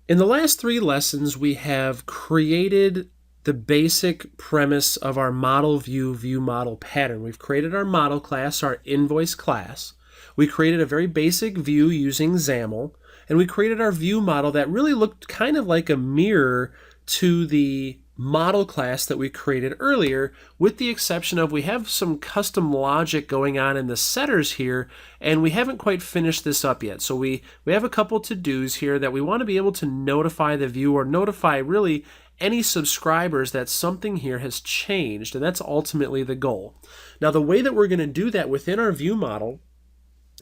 In the last 3 lessons, we have created the basic premise of our model view model pattern. We've created our model class, our invoice class. We created a very basic view using XAML, and we created our view model that really looked kind of like a mirror to the model class that we created earlier, with the exception of we have some custom logic going on in the setters here, and we haven't quite finished this up yet. So we have a couple to-dos here that we want to be able to notify the viewer, or notify really any subscribers that something here has changed, and that's ultimately the goal. Now, the way that we're going to do that within our view model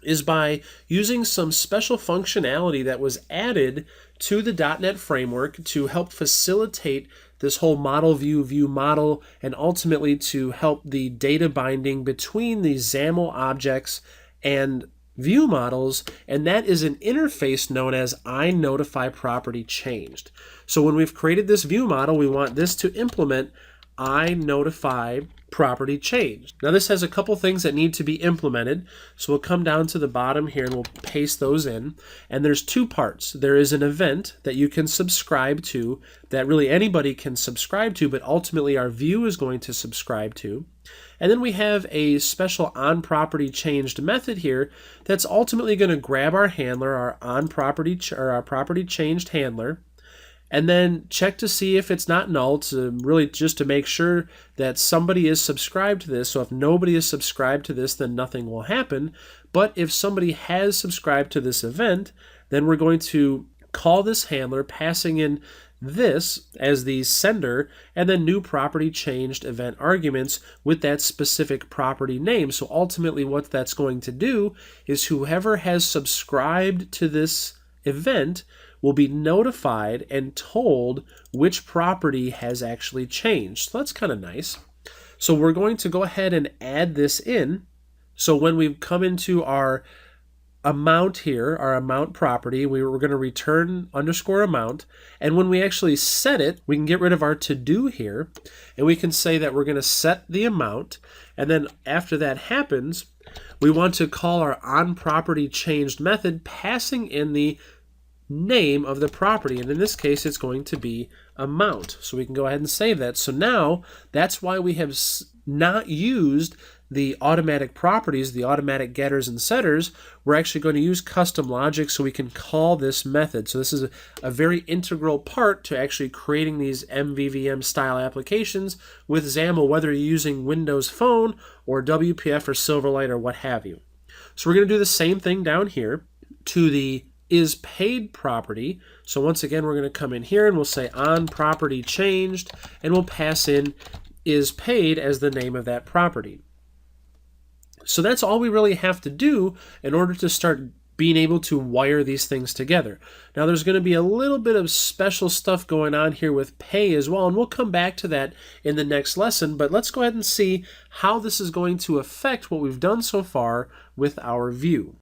is by using some special functionality that was added to the .NET framework to help facilitate this whole model view model, and ultimately to help the data binding between the XAML objects and view models, and that is an interface known as INotifyPropertyChanged. So when we've created this view model, we want this to implement INotifyPropertyChanged. Now this has a couple things that need to be implemented, so we'll come down to the bottom here and we'll paste those in. And there's 2 parts. There is an event that you can subscribe to, that really anybody can subscribe to, but ultimately our view is going to subscribe to. And then we have a special onPropertyChanged method here that's ultimately going to grab our handler, our onPropertyChanged handler, and then check to see if it's not null, to really just to make sure that somebody is subscribed to this. So if nobody is subscribed to this, then nothing will happen. But if somebody has subscribed to this event, then we're going to call this handler, passing in this as the sender, and then new property changed event arguments with that specific property name. So ultimately what that's going to do is whoever has subscribed to this event will be notified and told which property has actually changed. So that's kind of nice. So we're going to go ahead and add this in. So when we come into our amount here, our amount property, we're going to return _amount. And when we actually set it, we can get rid of our to-do here, and we can say that we're going to set the amount. And then after that happens, we want to call our onPropertyChanged method, passing in the name of the property, and in this case it's going to be amount. So we can go ahead and save that. So now that's why we have not used the automatic properties, the automatic getters and setters. We're actually going to use custom logic so we can call this method. So this is a very integral part to actually creating these MVVM style applications with XAML, whether you're using Windows Phone or WPF or Silverlight or what have you. So we're going to do the same thing down here to the isPaid property. So once again, we're going to come in here and we'll say onPropertyChanged, and we'll pass in isPaid as the name of that property. So that's all we really have to do in order to start being able to wire these things together. Now there's going to be a little bit of special stuff going on here with pay as well, and we'll come back to that in the next lesson, but let's go ahead and see how this is going to affect what we've done so far with our view.